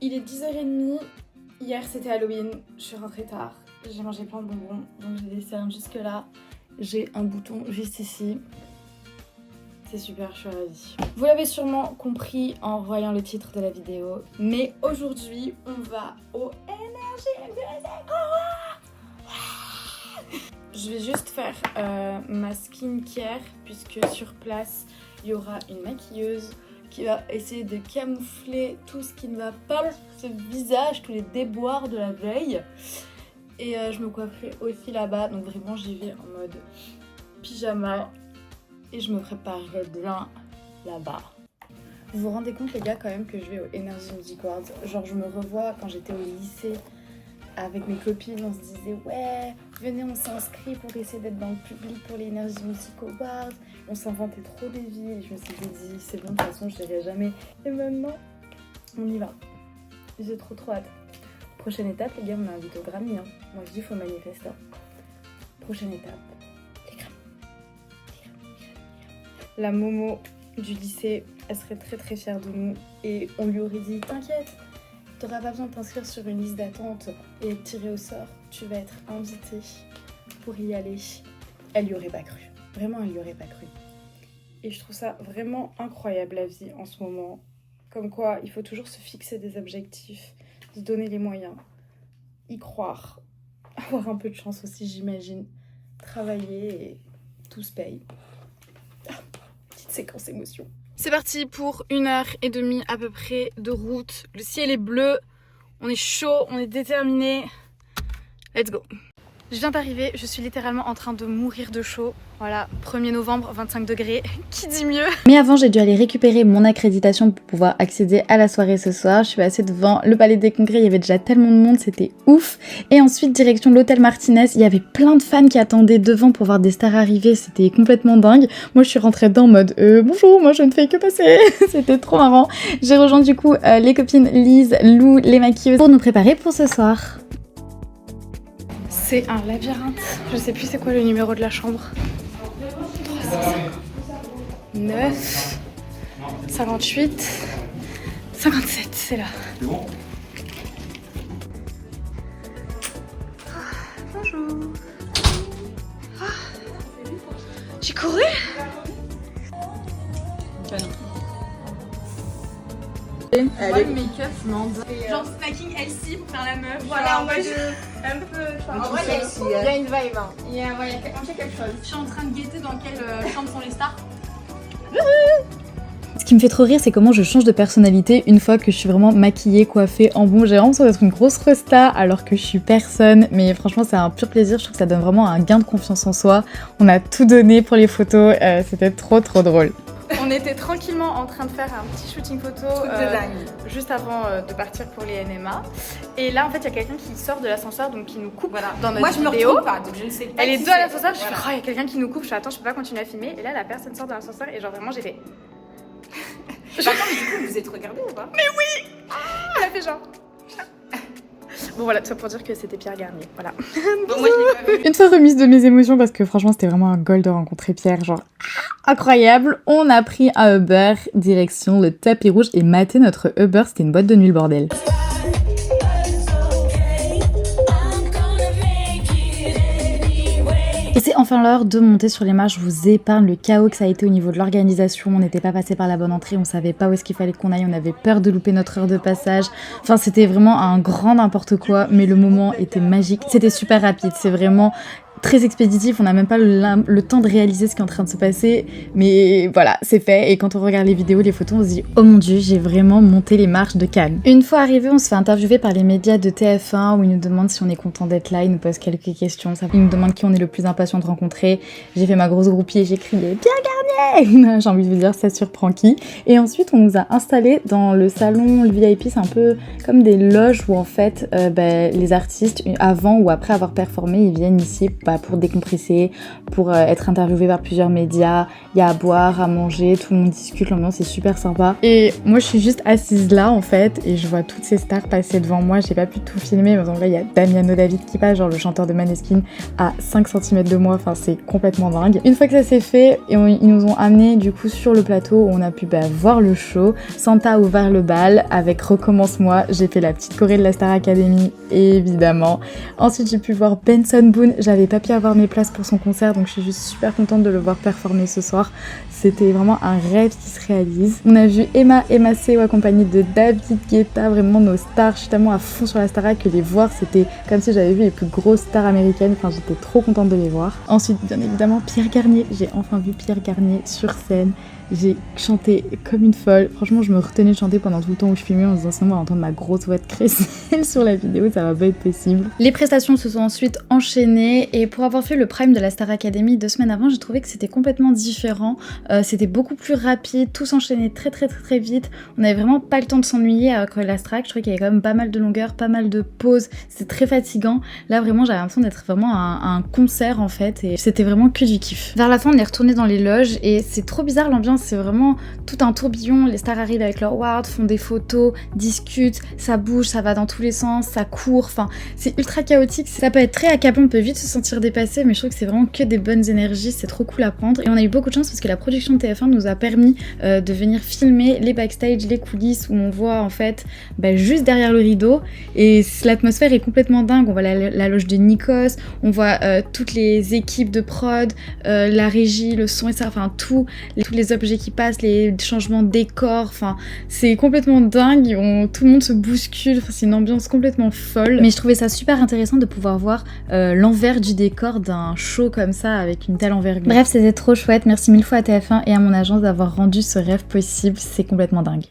Il est 10h30. Hier c'était Halloween, je suis rentrée tard. J'ai mangé plein de bonbons, donc j'ai des cernes jusque là. J'ai un bouton juste ici. C'est super, je suis ravie. Vous l'avez sûrement compris en voyant le titre de la vidéo, mais aujourd'hui on va au Energy Music Awards. Je vais juste faire ma skincare puisque sur place il y aura une maquilleuse qui va essayer de camoufler tout ce qui ne va pas sur ce visage, tous les déboires de la veille. Et je me coifferai aussi là-bas, donc vraiment j'y vais en mode pyjama et je me préparerai bien là-bas. Vous vous rendez compte les gars quand même que je vais au Energy Music Awards? Genre je me revois quand j'étais au lycée avec mes copines, on se disait ouais venez on s'inscrit pour essayer d'être dans le public pour les Energy Music Awards. On s'inventait trop des vies et je me suis dit c'est bon de toute façon je n'irai jamais. Et maintenant on y va. J'ai trop hâte. Prochaine étape les gars, on m'a invité au Grammy hein. Moi je dis faut manifester. Prochaine étape, les Grammy. La Momo du lycée, elle serait très fière de nous et on lui aurait dit t'inquiète, t'auras pas besoin de t'inscrire sur une liste d'attente et être tirée au sort, tu vas être invitée pour y aller. Elle y aurait pas cru, vraiment elle y aurait pas cru. Et je trouve ça vraiment incroyable la vie en ce moment, comme quoi il faut toujours se fixer des objectifs, se donner les moyens, y croire, avoir un peu de chance aussi j'imagine, travailler et tout se paye. Petite séquence émotion. C'est parti pour 1h30 à peu près de route. Le ciel est bleu, on est chaud, on est déterminé. Let's go. Je viens d'arriver, je suis littéralement en train de mourir de chaud. Voilà, 1er novembre, 25 degrés, qui dit mieux? Mais avant, j'ai dû aller récupérer mon accréditation pour pouvoir accéder à la soirée ce soir. Je suis passée devant le Palais des Congrès, il y avait déjà tellement de monde, c'était ouf. Et ensuite, direction l'hôtel Martinez, il y avait plein de fans qui attendaient devant pour voir des stars arriver, c'était complètement dingue. Moi, je suis rentrée dedans en mode bonjour, moi je ne fais que passer. C'était trop marrant. J'ai rejoint du coup les copines Lise, Lou, les maquilleuses pour nous préparer pour ce soir. C'est un labyrinthe, je sais plus c'est quoi le numéro de la chambre. 9, 58, 57, c'est là. Bonjour. J'ai couru. Ouais, le make-up, genre snacking Elsie pour faire la meuf. Voilà, en mode un peu. En vrai, il y a une vibe. Hein. Il y a quelque chose. Je suis en train de guetter dans quelle chambre sont les stars. Ce qui me fait trop rire, c'est comment je change de personnalité une fois que je suis vraiment maquillée, coiffée en bon. J'ai vraiment l'impression d'être une grosse resta alors que je suis personne. Mais franchement, c'est un pur plaisir. Je trouve que ça donne vraiment un gain de confiance en soi. On a tout donné pour les photos. C'était trop drôle. On était tranquillement en train de faire un petit shooting photo juste avant de partir pour les NMA. Et là, en fait, il y a quelqu'un qui sort de l'ascenseur, donc qui nous coupe dans notre vidéo. Moi, je me retrouve pas, donc je ne sais pas. Elle est deux à l'ascenseur, je fais oh, il y a quelqu'un qui nous coupe. Je fais attends, je peux pas continuer à filmer. Et là, la personne sort de l'ascenseur et genre vraiment, j'ai fait. Attends, mais du coup, vous êtes regardés ou pas? Mais oui. Elle a fait genre. Bon voilà, tout ça pour dire que c'était Pierre Garnier, voilà. Bon, moi, je l'ai pas vu. Une fois remise de mes émotions parce que franchement c'était vraiment un goal de rencontrer Pierre, genre incroyable. On a pris un Uber direction le tapis rouge et maté notre Uber, c'était une boîte de nuit le bordel. Et c'est enfin l'heure de monter sur les marches, je vous épargne le chaos que ça a été au niveau de l'organisation, on n'était pas passé par la bonne entrée, on savait pas où est-ce qu'il fallait qu'on aille, on avait peur de louper notre heure de passage, enfin c'était vraiment un grand n'importe quoi, mais le moment était magique, c'était super rapide, c'est vraiment très expéditif, on n'a même pas le temps de réaliser ce qui est en train de se passer, mais voilà, c'est fait, et quand on regarde les vidéos, les photos, on se dit oh mon dieu, j'ai vraiment monté les marches de Cannes. Une fois arrivé, on se fait interviewer par les médias de TF1 où ils nous demandent si on est content d'être là, ils nous posent quelques questions, ils nous demandent qui on est le plus impatient de rencontrer, j'ai fait ma grosse groupie et j'ai crié Pierre Garnier. J'ai envie de vous dire, ça surprend qui. Et ensuite, on nous a installés dans le salon, le VIP, c'est un peu comme des loges où en fait, les artistes, avant ou après avoir performé, ils viennent ici pour décompresser, pour être interviewé par plusieurs médias. Il y a à boire, à manger, tout le monde discute, l'ambiance est super sympa. Et moi je suis juste assise là en fait et je vois toutes ces stars passer devant moi. J'ai pas pu tout filmer, mais en vrai il y a Damiano David qui passe, genre le chanteur de Maneskin, à 5 cm de moi, enfin c'est complètement dingue. Une fois que ça s'est fait, ils nous ont amenés du coup sur le plateau où on a pu voir le show. Santa a ouvert le bal avec Recommence-moi, j'ai fait la petite choré de la Star Academy évidemment. Ensuite j'ai pu voir Benson Boone, j'avais pas pu avoir mes places pour son concert donc je suis juste super contente de le voir performer ce soir. C'était vraiment un rêve qui se réalise. On a vu Emma Seo accompagnée de David Guetta, vraiment nos stars. Je suis tellement à fond sur la Starac que les voir c'était comme si j'avais vu les plus grosses stars américaines, enfin j'étais trop contente de les voir. Ensuite bien évidemment Pierre Garnier, j'ai enfin vu Pierre Garnier sur scène. J'ai chanté comme une folle. Franchement, je me retenais de chanter pendant tout le temps où je filmais en se disant sinon on va entendre ma grosse voix de crécelle sur la vidéo, ça va pas être possible. Les prestations se sont ensuite enchaînées et pour avoir fait le prime de la Star Academy 2 semaines avant, j'ai trouvé que c'était complètement différent. C'était beaucoup plus rapide, tout s'enchaînait très vite. On avait vraiment pas le temps de s'ennuyer avec la Starac. Je trouvais qu'il y avait quand même pas mal de longueur, pas mal de pauses. C'était très fatigant. Là, vraiment, j'avais l'impression d'être vraiment à un concert en fait et c'était vraiment que du kiff. Vers la fin, on est retourné dans les loges et c'est trop bizarre l'ambiance. C'est vraiment tout un tourbillon, les stars arrivent avec leur ward, font des photos, discutent, ça bouge, ça va dans tous les sens, ça court, enfin c'est ultra chaotique, ça peut être très accablant, on peut vite se sentir dépassé, mais je trouve que c'est vraiment que des bonnes énergies, c'est trop cool à prendre. Et on a eu beaucoup de chance parce que la production de TF1 nous a permis de venir filmer les backstage, les coulisses où on voit en fait juste derrière le rideau et l'atmosphère est complètement dingue. On voit la loge de Nikos, on voit toutes les équipes de prod, la régie, le son et ça, enfin tous les objets qui passent, les changements de décor, enfin c'est complètement dingue, tout le monde se bouscule, c'est une ambiance complètement folle. Mais je trouvais ça super intéressant de pouvoir voir l'envers du décor d'un show comme ça avec une telle envergure. Bref, c'était trop chouette, merci mille fois à TF1 et à mon agence d'avoir rendu ce rêve possible, c'est complètement dingue.